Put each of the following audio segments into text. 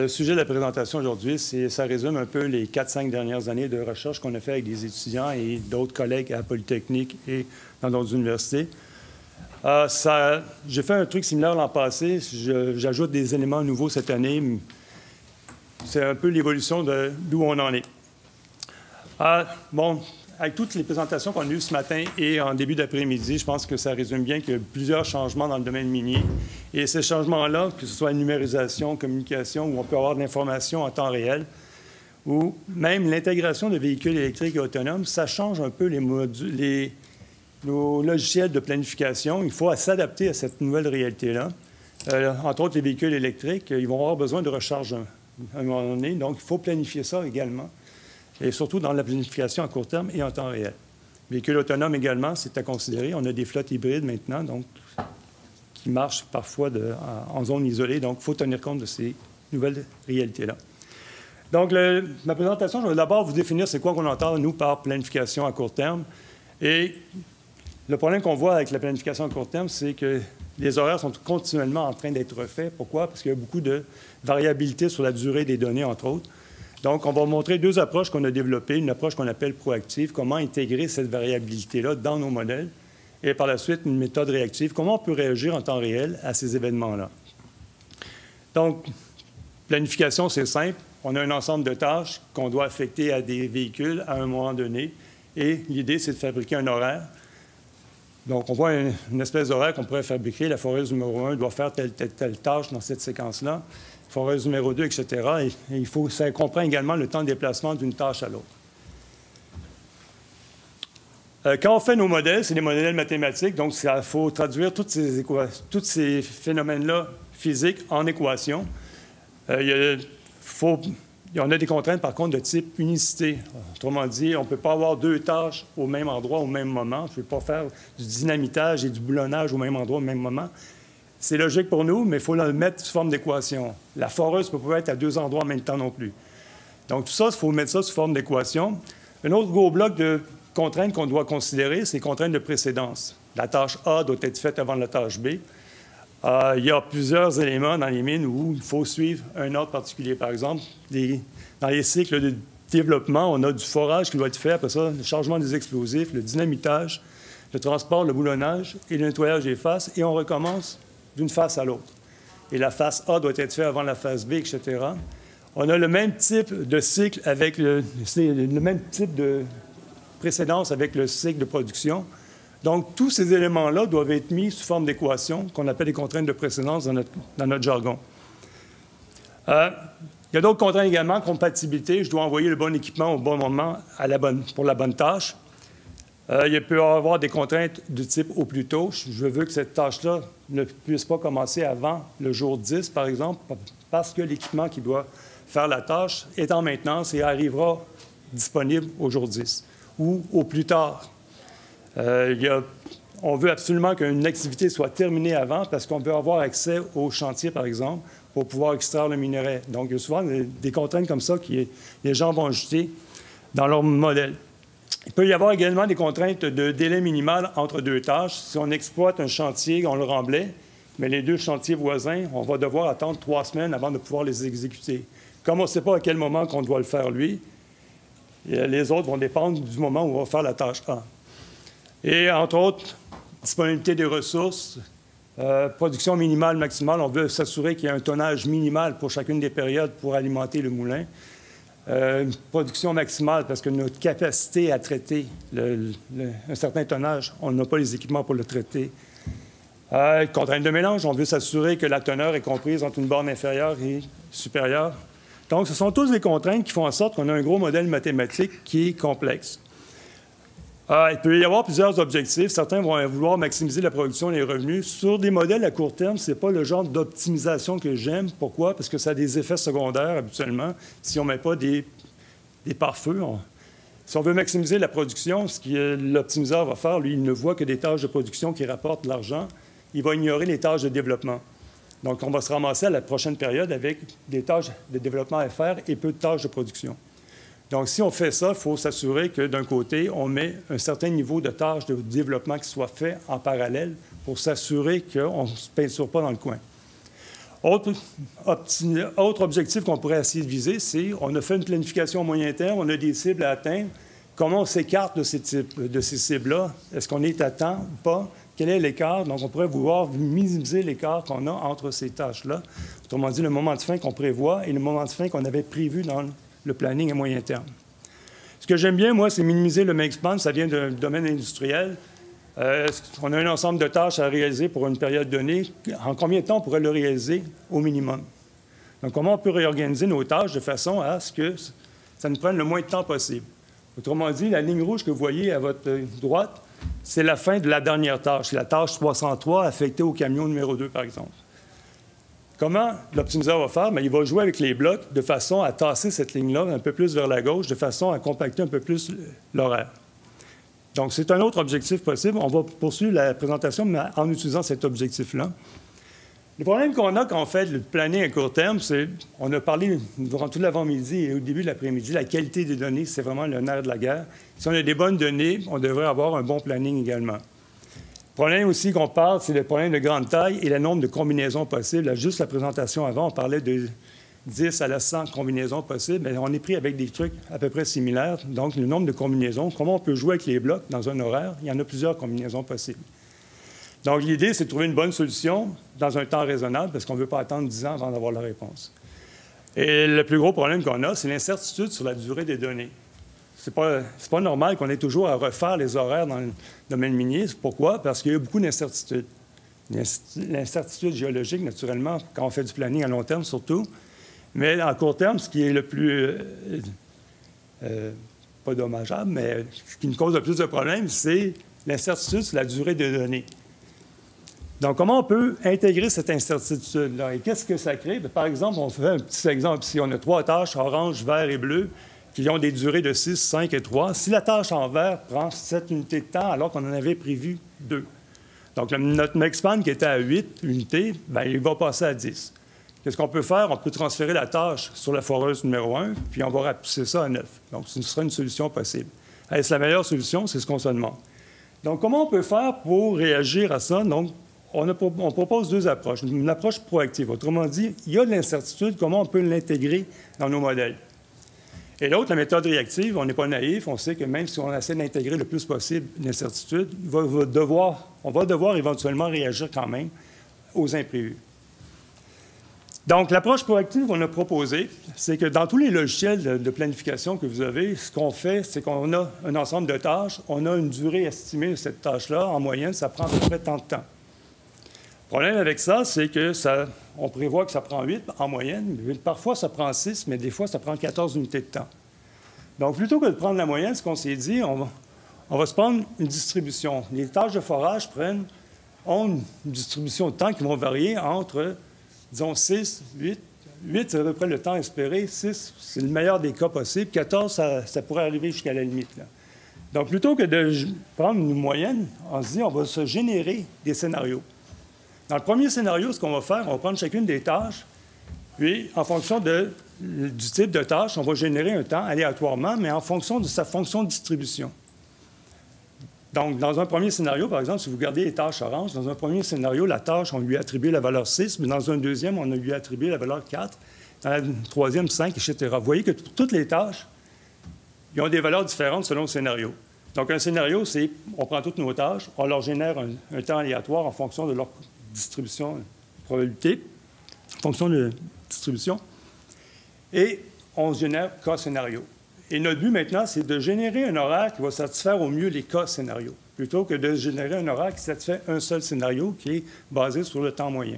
Le sujet de la présentation aujourd'hui, ça résume un peu les 4-5 dernières années de recherche qu'on a fait avec des étudiants et d'autres collègues à Polytechnique et dans d'autres universités. J'ai fait un truc similaire l'an passé. J'ajoute des éléments nouveaux cette année. C'est un peu l'évolution d'où on en est. Bon, avec toutes les présentations qu'on a eues ce matin et en début d'après-midi, je pense que ça résume bien qu'il y a plusieurs changements dans le domaine minier. Et ces changements-là, que ce soit la numérisation, communication, où on peut avoir de l'information en temps réel, ou même l'intégration de véhicules électriques et autonomes, ça change un peu nos logiciels de planification. Il faut s'adapter à cette nouvelle réalité-là. Entre autres, les véhicules électriques, ils vont avoir besoin de recharge à un moment donné, donc il faut planifier ça également. Et surtout dans la planification à court terme et en temps réel. Véhicules autonomes également, c'est à considérer. On a des flottes hybrides maintenant, donc, qui marchent parfois en zone isolée. Donc, il faut tenir compte de ces nouvelles réalités-là. Donc, ma présentation, je vais d'abord vous définir c'est quoi qu'on entend, nous, par planification à court terme. Et le problème qu'on voit avec la planification à court terme, c'est que les horaires sont continuellement en train d'être refaits. Pourquoi? Parce qu'il y a beaucoup de variabilité sur la durée des données, entre autres. Donc, on va montrer deux approches qu'on a développées. Une approche qu'on appelle proactive, comment intégrer cette variabilité-là dans nos modèles. Et par la suite, une méthode réactive, comment on peut réagir en temps réel à ces événements-là. Donc, planification, c'est simple. On a un ensemble de tâches qu'on doit affecter à des véhicules à un moment donné. Et l'idée, c'est de fabriquer un horaire. Donc, on voit une espèce d'horaire qu'on pourrait fabriquer. La foreuse numéro 1 doit faire telle tâche dans cette séquence-là. Foreuse numéro 2, etc. Et ça comprend également le temps de déplacement d'une tâche à l'autre. Quand on fait nos modèles, c'est des modèles mathématiques, donc il faut traduire tous ces phénomènes-là physiques en équations. On a des contraintes, par contre, de type unicité. Autrement dit, on ne peut pas avoir deux tâches au même endroit au même moment. Je ne peux pas faire du dynamitage et du boulonnage au même endroit au même moment. C'est logique pour nous, mais il faut le mettre sous forme d'équation. La foreuse ne peut pas être à deux endroits en même temps non plus. Donc, tout ça, il faut mettre ça sous forme d'équation. Un autre gros bloc de contraintes qu'on doit considérer, c'est les contraintes de précédence. La tâche A doit être faite avant la tâche B. Il y a plusieurs éléments dans les mines où il faut suivre un ordre particulier. Par exemple, dans les cycles de développement, on a du forage qui doit être fait, après ça, le chargement des explosifs, le dynamitage, le transport, le boulonnage et le nettoyage des faces, et on recommence d'une face à l'autre. Et la face A doit être faite avant la face B, etc. On a le même type de cycle avec le même type de précédence avec le cycle de production. Donc, tous ces éléments-là doivent être mis sous forme d'équation qu'on appelle les contraintes de précédence dans notre jargon. Il y a d'autres contraintes également, compatibilité. Je dois envoyer le bon équipement au bon moment pour la bonne tâche. Il peut y avoir des contraintes du type au plus tôt. Je veux que cette tâche-là ne puisse pas commencer avant le jour 10, par exemple, parce que l'équipement qui doit faire la tâche est en maintenance et arrivera disponible au jour 10 ou au plus tard. On veut absolument qu'une activité soit terminée avant parce qu'on veut avoir accès au chantier, par exemple, pour pouvoir extraire le minerai. Donc, il y a souvent des contraintes comme ça que les gens vont ajouter dans leur modèle. Il peut y avoir également des contraintes de délai minimal entre deux tâches. Si on exploite un chantier, on le remblait, mais les deux chantiers voisins, on va devoir attendre 3 semaines avant de pouvoir les exécuter. Comme on ne sait pas à quel moment qu'on doit le faire, lui, les autres vont dépendre du moment où on va faire la tâche A. Et, entre autres, disponibilité des ressources, production minimale, maximale. On veut s'assurer qu'il y a un tonnage minimal pour chacune des périodes pour alimenter le moulin. Production maximale, parce que notre capacité à traiter un certain tonnage, on n'a pas les équipements pour le traiter. Contrainte de mélange, on veut s'assurer que la teneur est comprise entre une borne inférieure et supérieure. Donc, ce sont tous des contraintes qui font en sorte qu'on a un gros modèle mathématique qui est complexe. Il peut y avoir plusieurs objectifs. Certains vont vouloir maximiser la production et les revenus. Sur des modèles à court terme, ce n'est pas le genre d'optimisation que j'aime. Pourquoi? Parce que ça a des effets secondaires habituellement si on ne met pas des pare-feux. Si on veut maximiser la production, ce que l'optimiseur va faire, lui, il ne voit que des tâches de production qui rapportent de l'argent. Il va ignorer les tâches de développement. Donc, on va se ramasser à la prochaine période avec des tâches de développement à faire et peu de tâches de production. Donc, si on fait ça, il faut s'assurer que, d'un côté, on met un certain niveau de tâches de développement qui soit fait en parallèle pour s'assurer qu'on ne se peinture pas dans le coin. Autre objectif qu'on pourrait essayer de viser, c'est on a fait une planification à moyen terme, on a des cibles à atteindre. Comment on s'écarte de ces cibles-là? Est-ce qu'on est à temps ou pas? Quel est l'écart? Donc, on pourrait vouloir minimiser l'écart qu'on a entre ces tâches-là. Autrement dit, le moment de fin qu'on prévoit et le moment de fin qu'on avait prévu dans le planning à moyen terme. Ce que j'aime bien, moi, c'est minimiser le make span. Ça vient d'un domaine industriel. On a un ensemble de tâches à réaliser pour une période donnée. En combien de temps on pourrait le réaliser au minimum? Donc, comment on peut réorganiser nos tâches de façon à ce que ça nous prenne le moins de temps possible? Autrement dit, la ligne rouge que vous voyez à votre droite, c'est la fin de la dernière tâche. C'est la tâche 303 affectée au camion numéro 2, par exemple. Comment l'optimiseur va faire? Bien, il va jouer avec les blocs de façon à tasser cette ligne-là un peu plus vers la gauche, de façon à compacter un peu plus l'horaire. Donc, c'est un autre objectif possible. On va poursuivre la présentation mais en utilisant cet objectif-là. Le problème qu'on a quand on fait le planning à court terme, c'est, on a parlé durant tout l'avant-midi et au début de l'après-midi, la qualité des données, c'est vraiment le nerf de la guerre. Si on a des bonnes données, on devrait avoir un bon planning également. Le problème aussi qu'on parle, c'est le problème de grande taille et le nombre de combinaisons possibles. Là, juste la présentation avant, on parlait de 10 à la 100 combinaisons possibles, mais on est pris avec des trucs à peu près similaires. Donc, le nombre de combinaisons, comment on peut jouer avec les blocs dans un horaire, il y en a plusieurs combinaisons possibles. Donc, l'idée, c'est de trouver une bonne solution dans un temps raisonnable parce qu'on ne veut pas attendre 10 ans avant d'avoir la réponse. Et le plus gros problème qu'on a, c'est l'incertitude sur la durée des données. Ce n'est pas normal qu'on ait toujours à refaire les horaires dans le domaine minier. Pourquoi? Parce qu'il y a beaucoup d'incertitudes. L'incertitude géologique, naturellement, quand on fait du planning à long terme surtout. Mais à court terme, ce qui est le plus, pas dommageable, mais ce qui nous cause le plus de problèmes, c'est l'incertitude sur la durée des données. Donc, comment on peut intégrer cette incertitude-là? Et qu'est-ce que ça crée? Bien, par exemple, on fait un petit exemple ici. On a 3 tâches, orange, vert et bleu, qui ont des durées de 6, 5 et 3. Si la tâche en vert prend 7 unités de temps, alors qu'on en avait prévu 2. Donc, notre make span qui était à 8 unités, bien, il va passer à 10. Qu'est-ce qu'on peut faire? On peut transférer la tâche sur la foreuse numéro 1, puis on va rapetisser ça à 9. Donc, ce sera une solution possible. Est-ce la meilleure solution? C'est ce qu'on se demande. Donc, comment on peut faire pour réagir à ça? Donc, on propose 2 approches. Une approche proactive. Autrement dit, il y a de l'incertitude, comment on peut l'intégrer dans nos modèles? Et l'autre, la méthode réactive, on n'est pas naïf, on sait que même si on essaie d'intégrer le plus possible l'incertitude, on va devoir éventuellement réagir quand même aux imprévus. Donc, l'approche proactive qu'on a proposée, c'est que dans tous les logiciels de planification que vous avez, ce qu'on fait, c'est qu'on a un ensemble de tâches, on a une durée estimée de cette tâche-là. En moyenne, ça prend à peu près tant de temps. Le problème avec ça, c'est qu'on prévoit que ça prend 8 en moyenne. Parfois, ça prend 6, mais des fois, ça prend 14 unités de temps. Donc, plutôt que de prendre la moyenne, ce qu'on s'est dit, on va se prendre une distribution. Les tâches de forage ont une distribution de temps qui vont varier entre, disons, 6, 8. 8, c'est à peu près le temps espéré. 6, c'est le meilleur des cas possibles. 14, ça pourrait arriver jusqu'à la limite, là. Donc, plutôt que de prendre une moyenne, on se dit on va se générer des scénarios. Dans le premier scénario, ce qu'on va faire, on va prendre chacune des tâches, puis en fonction du type de tâche, on va générer un temps aléatoirement, mais en fonction de sa fonction de distribution. Donc, dans un premier scénario, par exemple, si vous regardez les tâches oranges, dans un premier scénario, la tâche, on lui a attribué la valeur 6, mais dans un deuxième, on lui a attribué la valeur 4, dans la troisième, 5, etc. Vous voyez que toutes les tâches, ils ont des valeurs différentes selon le scénario. Donc, un scénario, c'est on prend toutes nos tâches, on leur génère un temps aléatoire en fonction de leur distribution, probabilité, fonction de distribution, et on génère cas scénario. Et notre but maintenant, c'est de générer un horaire qui va satisfaire au mieux les cas scénarios, plutôt que de générer un horaire qui satisfait un seul scénario qui est basé sur le temps moyen.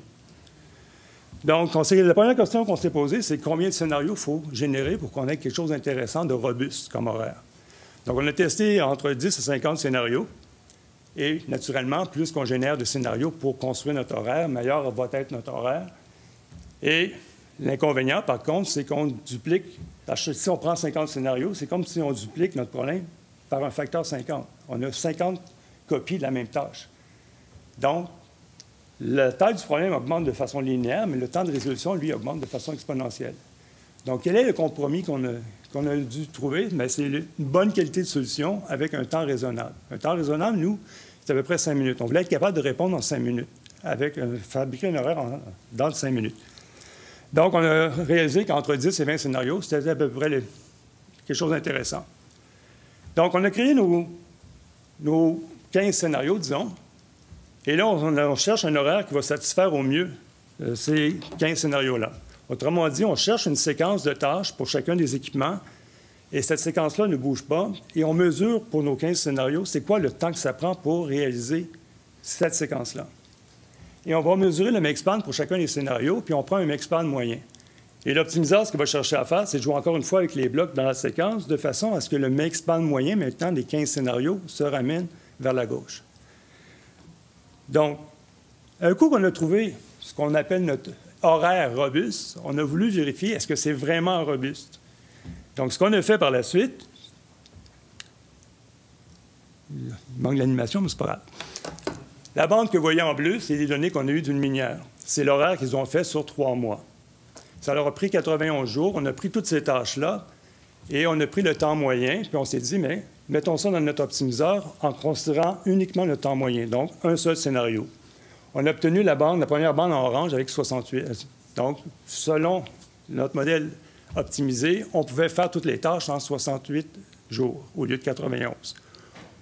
Donc, la première question qu'on s'est posée, c'est combien de scénarios il faut générer pour qu'on ait quelque chose d'intéressant, de robuste comme horaire. Donc, on a testé entre 10 et 50 scénarios. Et naturellement, plus qu'on génère de scénarios pour construire notre horaire, meilleur va être notre horaire. Et l'inconvénient, par contre, c'est qu'on duplique. Si on prend 50 scénarios, c'est comme si on duplique notre problème par un facteur 50. On a 50 copies de la même tâche. Donc, la taille du problème augmente de façon linéaire, mais le temps de résolution, lui, augmente de façon exponentielle. Donc, quel est le compromis qu'on a dû trouver? Bien, c'est une bonne qualité de solution avec un temps raisonnable. Un temps raisonnable, nous, c'est à peu près 5 minutes. On voulait être capable de répondre en 5 minutes, fabriquer un horaire dans 5 minutes. Donc, on a réalisé qu'entre 10 et 20 scénarios, c'était à peu près quelque chose d'intéressant. Donc, on a créé nos 15 scénarios, disons, et là, on cherche un horaire qui va satisfaire au mieux ces 15 scénarios-là. Autrement dit, on cherche une séquence de tâches pour chacun des équipements, et cette séquence-là ne bouge pas, et on mesure pour nos 15 scénarios, c'est quoi le temps que ça prend pour réaliser cette séquence-là. Et on va mesurer le make-span pour chacun des scénarios, puis on prend un make-span moyen. Et l'optimiseur, ce qu'il va chercher à faire, c'est de jouer encore une fois avec les blocs dans la séquence, de façon à ce que le make-span moyen, maintenant, des 15 scénarios, se ramène vers la gauche. Donc, un coup qu'on a trouvé ce qu'on appelle notre horaire robuste, on a voulu vérifier est-ce que c'est vraiment robuste. Donc, ce qu'on a fait par la suite, il manque l'animation, mais c'est pas grave. La bande que vous voyez en bleu, c'est les données qu'on a eues d'une minière. C'est l'horaire qu'ils ont fait sur 3 mois. Ça leur a pris 91 jours. On a pris toutes ces tâches-là et on a pris le temps moyen. Puis on s'est dit, mais mettons ça dans notre optimiseur en considérant uniquement le temps moyen, donc un seul scénario. On a obtenu la première bande en orange avec 68. Donc, selon notre modèle optimisé, on pouvait faire toutes les tâches en 68 jours au lieu de 91.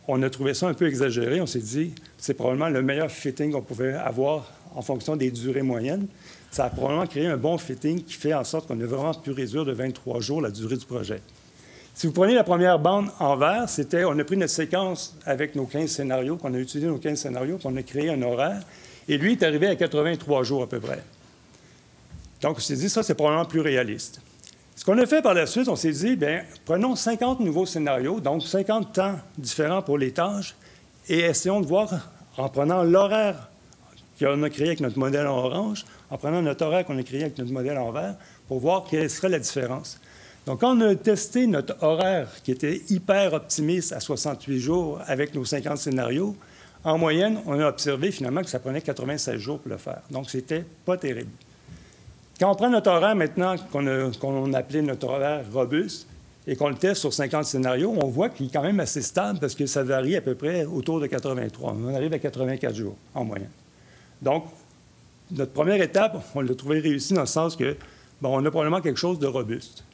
On a trouvé ça un peu exagéré. On s'est dit, c'est probablement le meilleur fitting qu'on pouvait avoir en fonction des durées moyennes. Ça a probablement créé un bon fitting qui fait en sorte qu'on a vraiment pu réduire de 23 jours la durée du projet. Si vous prenez la première bande en vert, on a pris notre séquence avec nos 15 scénarios, qu'on a utilisé nos 15 scénarios, qu'on a créé un horaire, et lui est arrivé à 83 jours à peu près. Donc, on s'est dit, ça, c'est probablement plus réaliste. Ce qu'on a fait par la suite, on s'est dit, bien, prenons 50 nouveaux scénarios, donc 50 temps différents pour les tâches, et essayons de voir, en prenant l'horaire qu'on a créé avec notre modèle en orange, en prenant notre horaire qu'on a créé avec notre modèle en vert, pour voir quelle serait la différence. Donc, quand on a testé notre horaire qui était hyper optimiste à 68 jours avec nos 50 scénarios, en moyenne, on a observé finalement que ça prenait 96 jours pour le faire. Donc, c'était pas terrible. Quand on prend notre horaire maintenant, qu'on a appelé notre horaire robuste, et qu'on le teste sur 50 scénarios, on voit qu'il est quand même assez stable parce que ça varie à peu près autour de 83. On arrive à 84 jours en moyenne. Donc, notre première étape, on l'a trouvé réussi dans le sens que, bon, on a probablement quelque chose de robuste.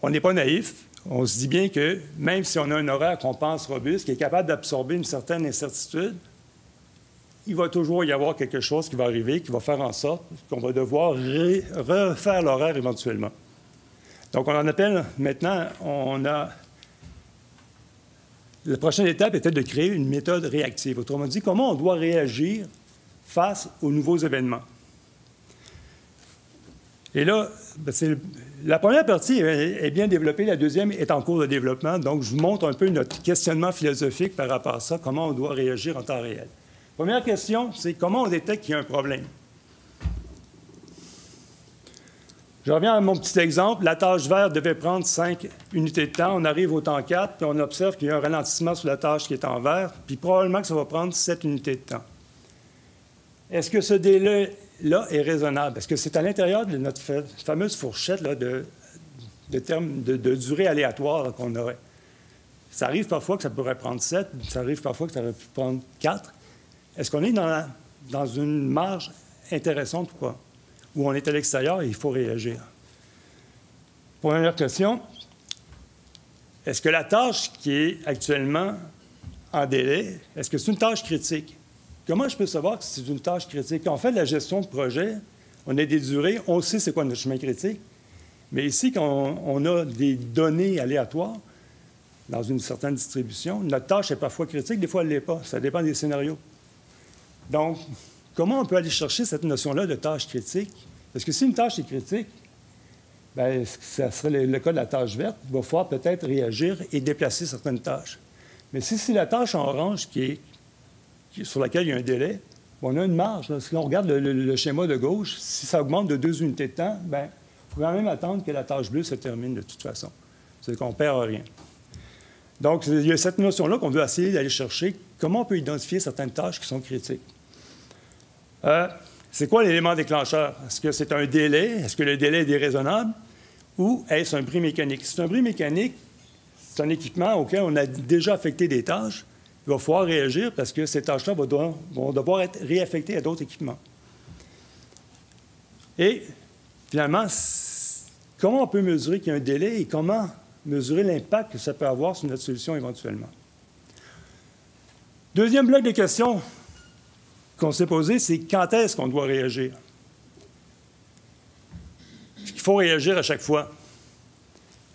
On n'est pas naïf. On se dit bien que même si on a un horaire qu'on pense robuste, qui est capable d'absorber une certaine incertitude, il va toujours y avoir quelque chose qui va arriver, qui va faire en sorte qu'on va devoir refaire l'horaire éventuellement. Donc, on en appelle maintenant, la prochaine étape était de créer une méthode réactive. Autrement dit, comment on doit réagir face aux nouveaux événements. Et là, la première partie est bien développée, la deuxième est en cours de développement. Donc, je vous montre un peu notre questionnement philosophique par rapport à ça, comment on doit réagir en temps réel. Première question, c'est comment on détecte qu'il y a un problème. Je reviens à mon petit exemple. La tâche verte devait prendre 5 unités de temps. On arrive au temps 4, puis on observe qu'il y a un ralentissement sur la tâche qui est en vert, puis probablement que ça va prendre 7 unités de temps. Est-ce que ce délai-là est raisonnable? Est-ce que c'est à l'intérieur de notre fameuse fourchette là, de durée aléatoire qu'on aurait? Ça arrive parfois que ça pourrait prendre 7, ça arrive parfois que ça aurait pu prendre 4. Est-ce qu'on est dans une marge intéressante ou pas? Où on est à l'extérieur et il faut réagir. Première question, est-ce que la tâche qui est actuellement en délai, est-ce que c'est une tâche critique? Comment je peux savoir que c'est une tâche critique? Quand on fait de la gestion de projet, on a des durées, on sait c'est quoi notre chemin critique, mais ici, quand on a des données aléatoires dans une certaine distribution, notre tâche est parfois critique, des fois elle ne l'est pas. Ça dépend des scénarios. Donc, comment on peut aller chercher cette notion-là de tâche critique? Parce que si une tâche est critique, bien, ça serait le cas de la tâche verte, il va falloir peut-être réagir et déplacer certaines tâches. Mais si c'est la tâche en orange sur laquelle il y a un délai, bien, on a une marge. Là. Si on regarde le schéma de gauche, si ça augmente de 2 unités de temps, bien, il faut quand même attendre que la tâche bleue se termine de toute façon. C'est qu'on ne perd rien. Donc, il y a cette notion-là qu'on veut essayer d'aller chercher. Comment on peut identifier certaines tâches qui sont critiques? C'est quoi l'élément déclencheur? Est-ce que c'est un délai? Est-ce que le délai est déraisonnable? Ou est-ce un bris mécanique? Si c'est un bris mécanique, c'est un équipement auquel on a déjà affecté des tâches. Il va falloir réagir parce que ces tâches-là vont devoir être réaffectées à d'autres équipements. Et finalement, comment on peut mesurer qu'il y a un délai et comment mesurer l'impact que ça peut avoir sur notre solution éventuellement? Deuxième bloc de questions qu'on s'est posé, c'est quand est-ce qu'on doit réagir? Est-ce qu'il faut réagir à chaque fois?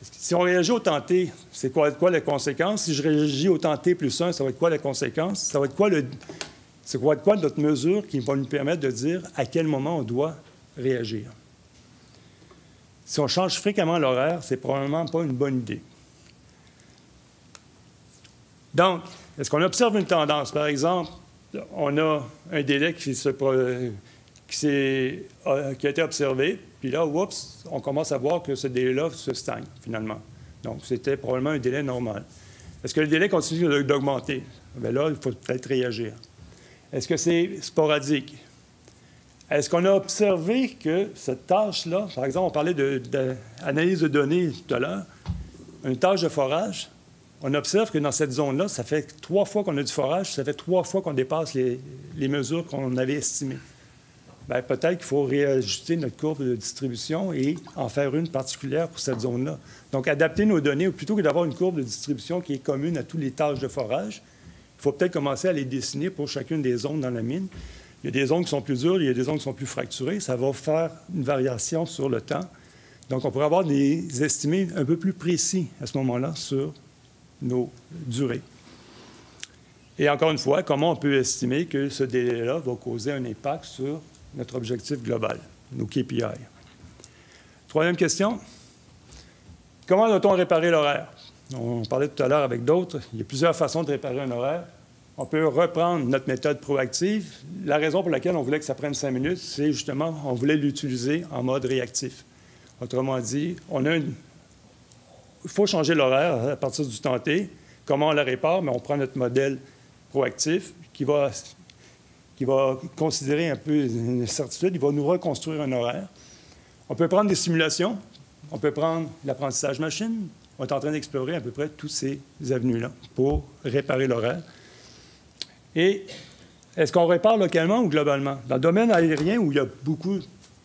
Si on réagit au temps t, c'est quoi la conséquence? Si je réagis au temps t plus 1, ça va être quoi la conséquence? Ça va être quoi notre mesure qui va nous permettre de dire à quel moment on doit réagir? Si on change fréquemment l'horaire, c'est probablement pas une bonne idée. Donc, est-ce qu'on observe une tendance? Par exemple, on a un délai qui a été observé, puis là, oups, on commence à voir que ce délai-là se stagne, finalement. Donc, c'était probablement un délai normal. Est-ce que le délai continue d'augmenter? Bien là, il faut peut-être réagir. Est-ce que c'est sporadique? Est-ce qu'on a observé que cette tâche-là, par exemple, on parlait d'analyse de données tout à l'heure, une tâche de forage, on observe que dans cette zone-là, ça fait 3 fois qu'on a du forage, ça fait 3 fois qu'on dépasse les mesures qu'on avait estimées. Bien, peut-être qu'il faut réajuster notre courbe de distribution et en faire une particulière pour cette zone-là. Donc, adapter nos données, plutôt que d'avoir une courbe de distribution qui est commune à toutes les tâches de forage, il faut peut-être commencer à les dessiner pour chacune des zones dans la mine. Il y a des zones qui sont plus dures, il y a des zones qui sont plus fracturées. Ça va faire une variation sur le temps. Donc, on pourrait avoir des estimés un peu plus précis à ce moment-là sur nos durées. Et encore une fois, comment on peut estimer que ce délai-là va causer un impact sur notre objectif global, nos KPI. Troisième question. Comment doit-on réparer l'horaire? On parlait tout à l'heure avec d'autres. Il y a plusieurs façons de réparer un horaire. On peut reprendre notre méthode proactive. La raison pour laquelle on voulait que ça prenne 5 minutes, c'est justement on voulait l'utiliser en mode réactif. Autrement dit, il faut changer l'horaire à partir du temps T. Comment on la répare? Mais on prend notre modèle proactif qui va considérer un peu une certitude. Il va nous reconstruire un horaire. On peut prendre des simulations. On peut prendre l'apprentissage machine. On est en train d'explorer à peu près toutes ces avenues-là pour réparer l'horaire. Et est-ce qu'on répare localement ou globalement? Dans le domaine aérien, où il y a beaucoup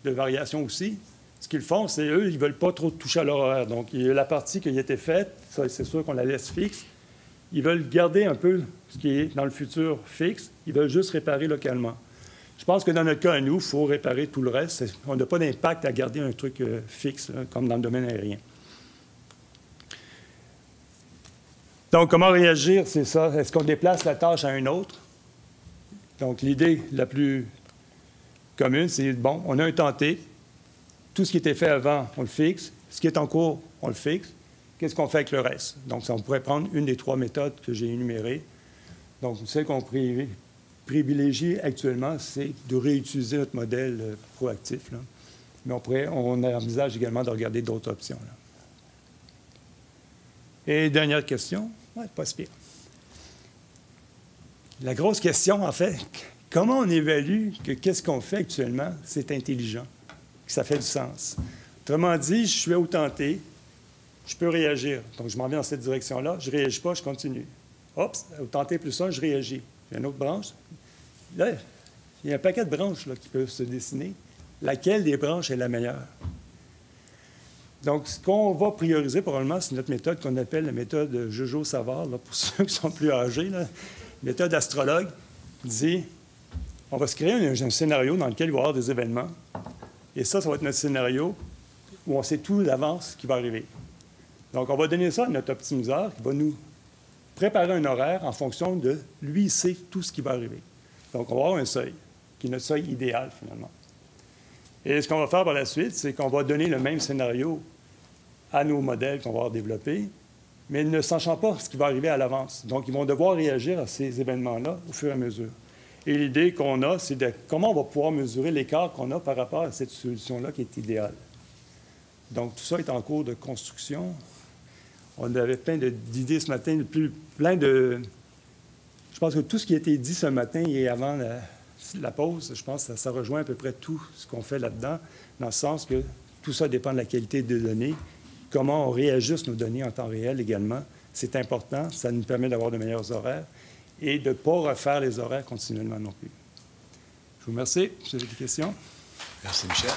de variations aussi, ce qu'ils font, c'est eux, ils ne veulent pas trop toucher à leur horaire. Donc, il y a la partie qui a été faite, ça, c'est sûr qu'on la laisse fixe. Ils veulent garder un peu ce qui est dans le futur fixe. Ils veulent juste réparer localement. Je pense que dans notre cas, à nous, il faut réparer tout le reste. On n'a pas d'impact à garder un truc fixe, là, comme dans le domaine aérien. Donc, comment réagir, c'est ça. Est-ce qu'on déplace la tâche à un autre? Donc, l'idée la plus commune, c'est, bon, on a un temps T. Tout ce qui était fait avant, on le fixe. Ce qui est en cours, on le fixe. Qu'est-ce qu'on fait avec le reste? Donc, ça, on pourrait prendre une des 3 méthodes que j'ai énumérées. Donc, celle qu'on privilégie actuellement, c'est de réutiliser notre modèle proactif, là. Mais on envisage également de regarder d'autres options, là. Et dernière question, pas si pire. La grosse question, en fait, comment on évalue que qu'est-ce qu'on fait actuellement, c'est intelligent, que ça fait du sens? Autrement dit, je suis au temps T, je peux réagir. Donc, je m'en vais dans cette direction-là, je ne réagis pas, je continue. Oups, au temps T plus 1, je réagis. Il y a une autre branche. Là, il y a un paquet de branches là, qui peuvent se dessiner. Laquelle des branches est la meilleure? Donc, ce qu'on va prioriser probablement, c'est notre méthode qu'on appelle la méthode Jojo-Savard, là, pour ceux qui sont plus âgés. Là. Méthode astrologue dit, on va se créer un scénario dans lequel il va y avoir des événements. Et ça va être notre scénario où on sait tout d'avance ce qui va arriver. Donc, on va donner ça à notre optimiseur qui va nous préparer un horaire en fonction de lui, il sait tout ce qui va arriver. Donc, on va avoir un seuil, qui est notre seuil idéal, finalement. Et ce qu'on va faire par la suite, c'est qu'on va donner le même scénario à nos modèles qu'on va avoir développés, mais ne sachant pas ce qui va arriver à l'avance. Donc, ils vont devoir réagir à ces événements-là au fur et à mesure. Et l'idée qu'on a, c'est de comment on va pouvoir mesurer l'écart qu'on a par rapport à cette solution-là qui est idéale. Donc, tout ça est en cours de construction. On avait plein d'idées ce matin, Je pense que tout ce qui a été dit ce matin et avant la pause, je pense que ça rejoint à peu près tout ce qu'on fait là-dedans, dans le sens que tout ça dépend de la qualité des données, comment on réajuste nos données en temps réel également. C'est important, ça nous permet d'avoir de meilleurs horaires et de ne pas refaire les horaires continuellement non plus. Je vous remercie. Vous avez des questions? Merci, Michel.